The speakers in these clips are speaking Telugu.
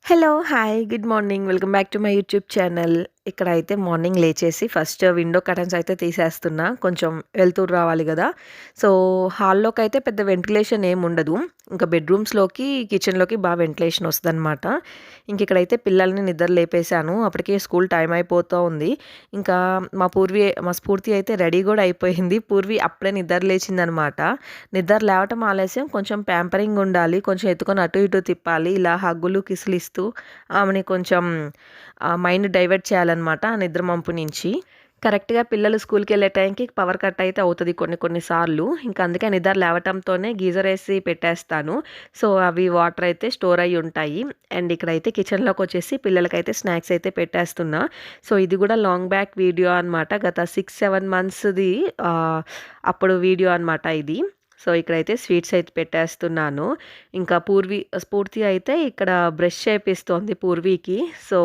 Hello! Hi! Good morning. Welcome back to my YouTube channel. ఇక్కడైతే మార్నింగ్ లేచేసి ఫస్ట్ విండో కర్టెన్స్ అయితే తీసేస్తున్నా. కొంచెం వెలుతురు రావాలి గదా! సో, హాల్లోకైతే పెద్ద వెంటిలేషన్ ఏముండదు. ఇంకా బెడ్‌రూమ్స్‌లోకి, కిచెన్‌లోకి వెంటిలేషన్ వస్తదనమాట. ఇంకిక్కడైతే పిల్లల్ని నిద్ర లేపేశాను. అప్పటికే స్కూల్ టైం అయిపోతా ఉంది. ఇంకా మా స్ఫూర్తి అయితే రెడీ గూడా అయిపోయింది. పూర్వి అప్పుడే నిద్ర లేచిందనమాట. నిద్ర లేవటం ఆలస్యం, కొంచెం ప్యాంపరింగ్ ఉండాలి. కొంచెం ఎత్తుకొని అటు ఇటు తిప్పాలి. ఇలా హగ్గులు, కిసులు ఇస్తూ ఆమెని కొంచెం మైండ్ డైవర్ట్ చేయాలనమాట ఆ నిద్ర మంపు నుంచి. కరెక్ట్‌గా పిల్లలు స్కూల్‌కెళ్ళే టైంకి పవర్ కట్ అయితే అవుతది కొన్ని కొన్ని సార్లు. ఇంక అందుకే నిద్ర లేవటంతోనే గీజర్ ఏసి పెట్టేస్తాను. సో, అవి వాటర్ అయితే స్టోర్ అయ్యి ఉంటాయి. అండ్ ఇక్కడైతే కిచెన్‌లోకొచ్చేసి పిల్లలకైతే స్నాక్స్ అయితే పెట్టేస్తున్నా. సో, ఇది గూడా లాంగ్ బ్యాక్ వీడియో అనమాట. గత 6, 7 మంత్స్‌ది అప్పుడు వీడియో అనమాట ఇది. సో, ఇక్కడైతే స్వీట్స్ అయితే పెట్టేస్తున్నాను. ఇంకా స్ఫూర్తి అయితే ఇక్కడ బ్రష్ చేపిస్తోంది పూర్వీకి. సో,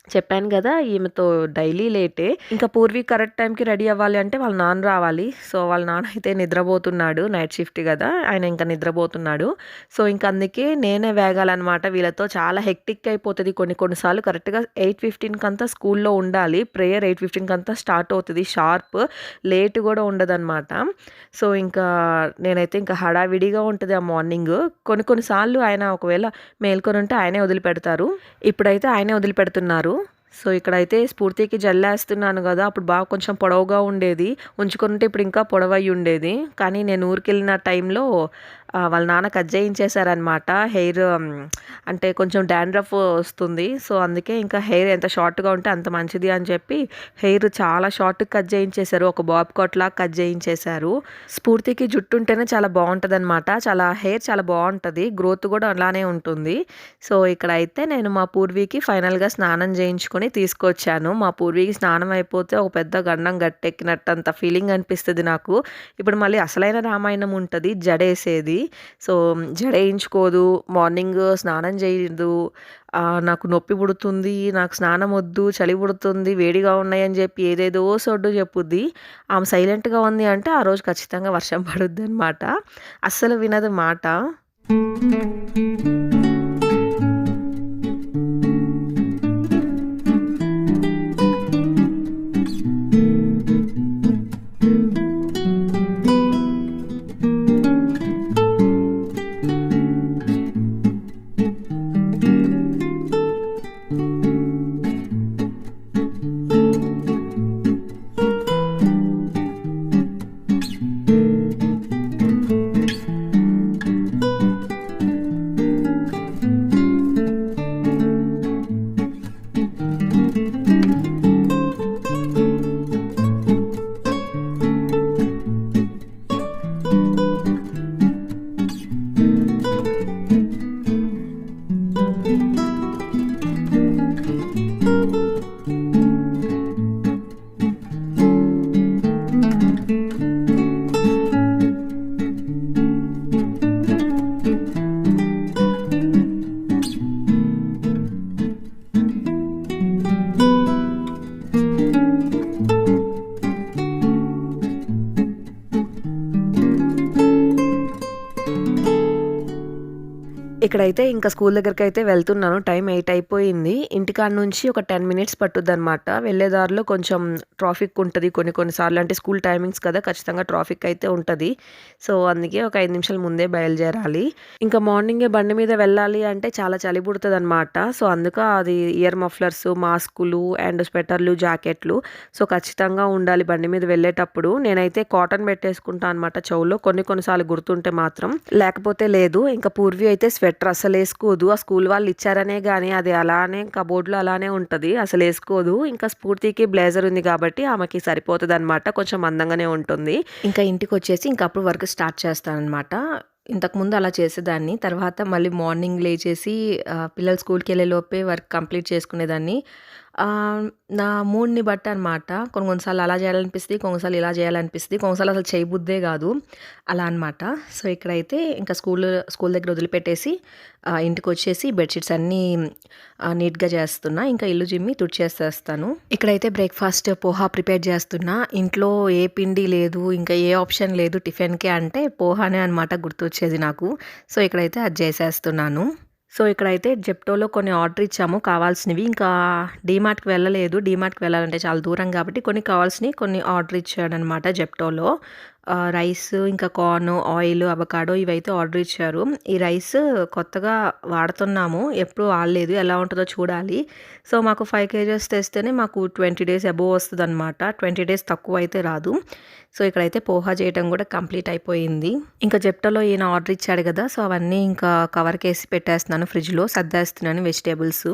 చెప్పాను గదా! ఈమెతో డైలీ లేటే. ఇంకా పూర్వి కరెక్ట్ టైంకి రెడీ అవ్వాలి అంటే వాళ్ళ నాన్న రావాలి. సో, వాళ్ళ నాన్న అయితే నిద్రబోతున్నాడు. నైట్ షిఫ్ట్ గదా! ఆయన ఇంకా నిద్రబోతున్నాడు. సో, ఇంక అందుకే నేనే వేగాలనమాట వీళ్ళతో. చాలా హెక్టిక్ అయిపోతది కొన్ని కొన్ని సార్లు. కరెక్ట్‌గా 8:15 స్కూల్లో ఉండాలి. ప్రేయర్ 8:15 స్టార్ట్ అవుతది షార్ప్. లేట్ గూడా ఉండదనమాట. సో, ఇంకా నేనైతే ఇంకా హడావిడిగా ఉంటది ఆ మార్నింగు. కొన్ని కొన్ని సార్లు ఆయన ఒకవేళ మేల్కొనుంటే ఆయనే వదిలిపెడతారు. ఇప్పుడైతే ఆయనే వదిలిపెడుతున్నారు. సో, ఇక్కడైతే స్ఫూర్తికి జల్లేస్తున్నాను గదా! అప్పుడు కొంచెం పొడవుగా ఉండేది. ఉంచుకుంటే ఇప్పుడు ఇంకా పొడవయ్యుండేది. కానీ నేను ఊరికెళ్ళిన టైంలో వాళ్ళ నాన్న కట్ చేయించేశారనమాట. హెయిర్ అంటే కొంచెం డాండ్రఫ్ వస్తుంది. సో, అందుకే ఇంకా హెయిర్ ఎంత షార్ట్‌గా ఉంటే అంత మంచిది అని చెప్పి హెయిర్ చాలా షార్ట్‌గా కట్ చేయించేశారు. ఒక బాబ్ కట్‌లాగా కట్ చేయించేశారు. స్ఫూర్తికి జుట్టు ఉంటేనే చాలా బావుంటదనమాట. హెయిర్ చాలా బావుంటది. గ్రోత్ కూడా అలానే ఉంటుంది. సో, ఇక్కడైతే నేను మా పూర్వీకి ఫైనల్‌గా స్నానం చేయించుకొని తీసుకొచ్చాను. మా పూర్వీకి స్నానం అయిపోతే ఒక పెద్ద గండం గట్టెక్కినట్టంత ఫీలింగ్ అనిపిస్తది నాకు. ఇప్పుడు మళ్ళీ అసలైన రామాయణం ఉంటది జడేసేది. సో, జడేయించుకోదు, మార్నింగ్ స్నానం చేయదు. నాకు నొప్పి పుడుతుంది, నాకు స్నానం వద్దు, చలి పుడుతుంది, వేడిగా ఉన్నాయని చెప్పి ఏదేదో సొడ్డు చెప్పుద్ది. ఆమె సైలెంట్‌గా ఉంది అంటే ఆ రోజు ఖచ్చితంగా వర్షం పడుద్దనమాట. అస్సలు వినదు మాట. ఇక్కడైతే ఇంకా స్కూల్ దగ్గరికైతే వెళ్తున్నాను. టైం 8 అయిపోయింది. ఇంటికాడ నుంచి ఒక 10 మినిట్స్ పట్టుద్దనమాట. వెళ్ళే దారిలో కొంచెం ట్రాఫిక్ ఉంటది కొన్ని కొన్ని సార్లు. అంటే స్కూల్ టైమింగ్స్ కదా! ఖచ్చితంగా ట్రాఫిక్ అయితే ఉంటది. సో, అందుకే ఒక 5 నిమిషాల ముందే బయలుదేరాలి. ఇంకా మార్నింగే బండి మీద వెళ్ళాలి అంటే చాలా చలి పుడతదనమాట. సో, అది ఇయర్ మఫ్లర్స్, మాస్కులు అండ్ స్వెటర్లు, జాకెట్లు. సో, ఖచ్చితంగా ఉండాలి బండి మీద వెళ్ళేటప్పుడు. నేనైతే కాటన్ పెట్టేసుకుంటా అనమాట చెవులో. కొన్ని కొన్ని సార్లు గుర్తుంటే మాత్రం. లేకపోతే లేదు. ఇంకా పూర్వి అయితే స్వెటర్ అసలేసుకోదు. ఆ స్కూల్ వాళ్ళు ఇచ్చారనే గానీ అది అలానే కబోర్డ్‌లో అలానే ఉంటది. అసలేసుకోదు. ఇంకా స్ఫూర్తికి బ్లేజర్ ఉంది కాబట్టి ఆమెకి సరిపోతదనమాట. కొంచెం మందంగానే ఉంటుంది. ఇంకా ఇంటికొచ్చేసి ఇంకా అప్పుడు వర్క్ స్టార్ట్ చేస్తాననమాట. ఇంతకుముందు అలా చేసేదాన్ని. తర్వాత మళ్ళీ మార్నింగ్ లేచేసి పిల్లలు స్కూల్‌కెళ్ళే లోపే వర్క్ కంప్లీట్ చేసుకునేదాన్ని. ఆహ్, నా మూడ్‌ని బట్టనమాట. కొన్ని కొన్ని సార్లు అలా చేయాలనిపిస్తది. కొన్నిసార్లు ఇలా చేయాలనిపిస్తది. కొన్నిసార్లు అసలు చేయబుద్దే గాదు. అలా అనమాట. సో, ఇక్కడైతే ఇంకా స్కూల్ దగ్గర వదిలిపెట్టేసి ఇంటికొచ్చేసి బెడ్‌షీట్స్ అన్నీ నీట్‌గా చేస్తున్నా. ఇంకా ఇల్లు చిమ్మి తుడిచేసేస్తాను. ఇక్కడైతే బ్రేక్‌ఫాస్ట్ పోహా ప్రిపేర్ చేస్తున్నా. ఇంట్లో ఏ పిండి లేదు, ఇంకా ఏ ఆప్షన్ లేదు టిఫిన్‌కి అంటే పోహానే అనమాట గుర్తొచ్చేది నాకు. సో, ఇక్కడైతే అది చేసేస్తున్నాను. సో, ఇక్కడైతే జెప్టోలో కొన్ని ఆర్డర్ ఇచ్చాము కావాల్సినవి. ఇంకా డీమార్ట్‌కి వెళ్ళలేదు. డీమార్ట్‌కి వెళ్ళాలంటే చాలా దూరం కాబట్టి కొన్ని కావాల్సినయి కొన్ని ఆర్డర్ ఇచ్చాడనమాట జెప్టోలో. రైస్, ఇంకా కార్న్, ఆయిల్, అవకాడో ఇవైతే ఆర్డర్ ఇచ్చారు. ఈ రైస్ కొత్తగా వాడుతున్నాము. ఎప్పుడు వాడలేదు. ఎలా ఉంటదో చూడాలి. సో, మాకు 5 కేజెస్ తెస్తేనే మాకు 20 డేస్ అబోవ్ వస్తదనమాట. 20 డేస్ తక్కువైతే రాదు. సో, ఇక్కడైతే పోహా చేయటం కూడా కంప్లీట్ అయిపోయింది. ఇంకా జెప్టోలో ఈయన ఆర్డర్ ఇచ్చాడు కదా! సో, అవన్నీ ఇంకా కవర్‌కేసి పెట్టేస్తున్నాను ఫ్రిడ్జ్‌లో. సర్దేస్తున్నాను వెజిటబుల్స్.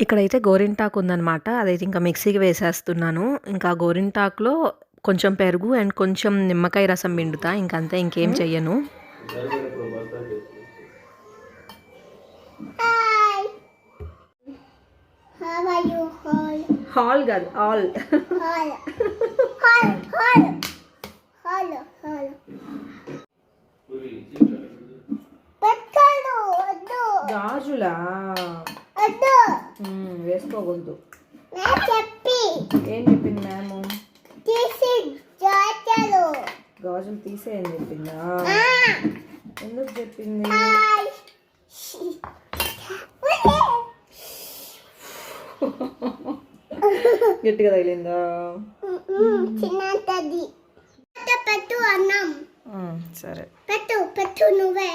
ఇక్కడైతే గోరింటాకు ఉందనమాట. అదైతే ఇంకా మిక్సీకి వేసేస్తున్నాను. ఇంకా గోరింటాకులో కొంచెం పెరుగు అండ్ కొంచెం నిమ్మకాయ రసం పిండుతా. ఇంకంతే, ఇంకేం చెయ్యను. హాల్ కాదు, ఆల్. గాజులా వేసుకోకూడదు. ఏం చెప్పింది మ్యామ్? గాజులు తీసేయని చెప్పిందా? ఎందుకు చెప్పింది? గట్టిగా తగిలిందా? సరే పెట్టు నువ్వే.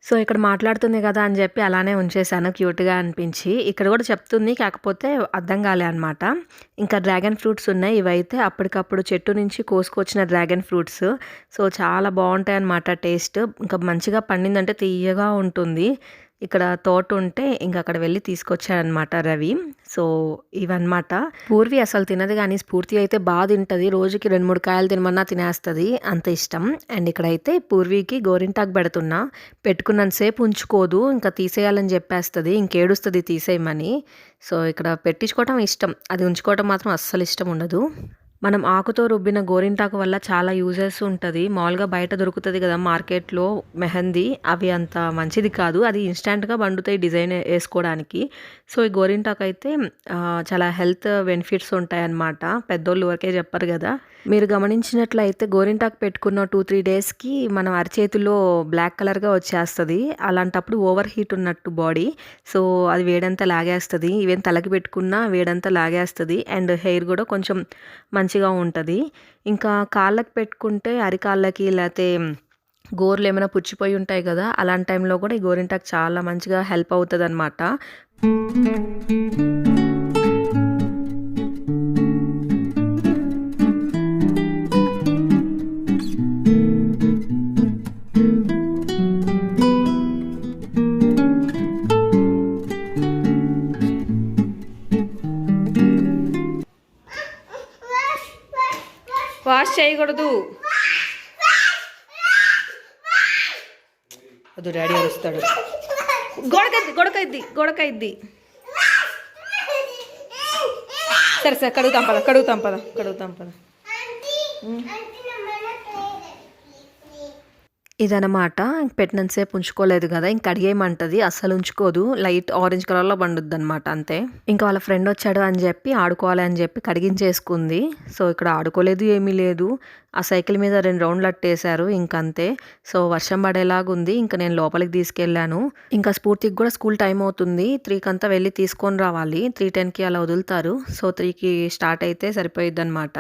సో, ఇక్కడ మాట్లాడుతుంది కదా అని చెప్పి అలానే ఉంచేసాను క్యూట్‌గా అనిపించి. ఇక్కడ కూడా చెప్తుంది, కాకపోతే అర్థం కాలే అనమాట. ఇంకా డ్రాగన్ ఫ్రూట్స్ ఉన్నాయి. ఇవైతే అప్పటికప్పుడు చెట్టు నుంచి కోసుకొచ్చిన డ్రాగన్ ఫ్రూట్స్. సో, చాలా బాగుంటాయన్నమాట టేస్ట్. ఇంకా మంచిగా పండిందంటే తియ్యగా ఉంటుంది. ఇక్కడ తోట ఉంటే ఇంక అక్కడ వెళ్ళి తీసుకొచ్చాడనమాట రవి. సో, ఇవన్నమాట. పూర్వి అసలు తినదు కానీ స్ఫూర్తి అయితే బాగా తింటది. రోజుకి 2, 3 కాయలు తినమన్నా తినేస్తది. అంత ఇష్టం. అండ్ ఇక్కడైతే పూర్వికి గోరింటాకు పెడుతున్నా. పెట్టుకున్నంత సేపు ఉంచుకోదు. ఇంకా తీసేయాలని చెప్పేస్తది. ఇంకేడుస్తది తీసేయమని. సో, ఇక్కడ పెట్టించుకోవటం ఇష్టం. అది ఉంచుకోవటం మాత్రం అస్సలు ఇష్టం ఉండదు. మనం ఆకుతో రుబ్బిన గోరింటాకు వల్ల చాలా యూజెస్ ఉంటది. మామూలుగా బయట దొరుకుతది కదా మార్కెట్‌లో మెహందీ. అవి అంత మంచిది కాదు. అది ఇన్‌స్టాంట్‌గా బండుతాయి డిజైన్ ఏసుకోవడానికి. సో, ఈ గోరింటాకు అయితే చాలా హెల్త్ బెనిఫిట్స్ ఉంటాయన్నమాట. పెద్దోళ్ళు ఊరికే చెప్పరు కదా! మీరు గమనించినట్లయితే గోరింటాకు పెట్టుకున్న 2, 3 డేస్‌కి మనం అరచేతిలో బ్లాక్ కలర్‌గా వచ్చేస్తది. అలాంటప్పుడు ఓవర్ హీట్ ఉన్నట్టు బాడీ. సో, అది వేడంతా లాగేస్తది. ఈవెన్ తలకి పెట్టుకున్నా వేడంతా లాగేస్తది. అండ్ హెయిర్ కూడా కొంచెం మంచిగా ఉంటది. ఇంకా కాళ్ళకి పెట్టుకుంటే అరికాళ్ళకి లేతే గోర్లు ఏమైనా పుచ్చిపోయి ఉంటాయి కదా! అలాంటి టైంలో కూడా ఈ గోరింటాకు చాలా మంచిగా హెల్ప్ అవుతదనమాట. వాష్ చేయకూడదు. అది డాడీ అరుస్తాడు. గొడకైద్ది. సరే కడుగుతాం పద. ఇదనమాట. పెట్టినంతసేపు ఉంచుకోలేదు కదా! ఇంక కడిగేయమంటది. అస్సలు ఉంచుకోదు. లైట్ ఆరెంజ్ కలర్‌లో పండుద్దనమాట అంతే. ఇంకా వాళ్ళ ఫ్రెండ్ వచ్చాడు అని చెప్పి ఆడుకోవాలి అని చెప్పి కడిగించేసుకుంది. సో, ఇక్కడ ఆడుకోలేదు, ఏమీ లేదు. ఆ సైకిల్ మీద 2 రౌండ్లు అట్టేశారు. ఇంకంతే. సో, వర్షం పడేలాగుంది. ఇంక నేను లోపలికి తీసుకెళ్ళాను. ఇంకా స్ఫూర్తికి కూడా స్కూల్ టైం అవుతుంది. 3కంతా వెళ్ళి తీసుకొని రావాలి. 3:10కి అలా వదులుతారు. సో, 3కి స్టార్ట్ అయితే సరిపోయిద్దనమాట.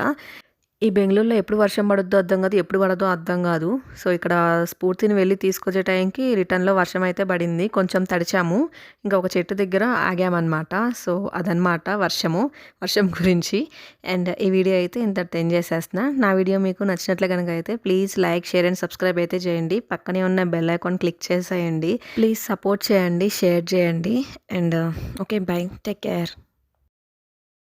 ఈ బెంగుళూరులో ఎప్పుడు వర్షం పడుద్దో అర్థం కాదు. ఎప్పుడు పడదో అర్థం కాదు. సో, ఇక్కడ స్ఫూర్తిని వెళ్లి తీసుకొచ్చే టైంకి రిటర్న్‌లో వర్షం అయితే పడింది. కొంచెం తడిచాము. ఇంకా ఒక చెట్టు దగ్గర ఆగామనమాట. సో, అదనమాట వర్షము. వర్షం గురించి. అండ్ ఈ వీడియో అయితే ఇంతటితో ఎండ్ చేసేస్తున్నా. నా వీడియో మీకు నచ్చినట్లే గనుక అయితే please like, share and subscribe అయితే చేయండి. పక్కనే ఉన్న బెల్ ఐకాన్ క్లిక్ చేసేయండి. ప్లీజ్ సపోర్ట్ చేయండి, షేర్ చేయండి. And okay. By. Take care.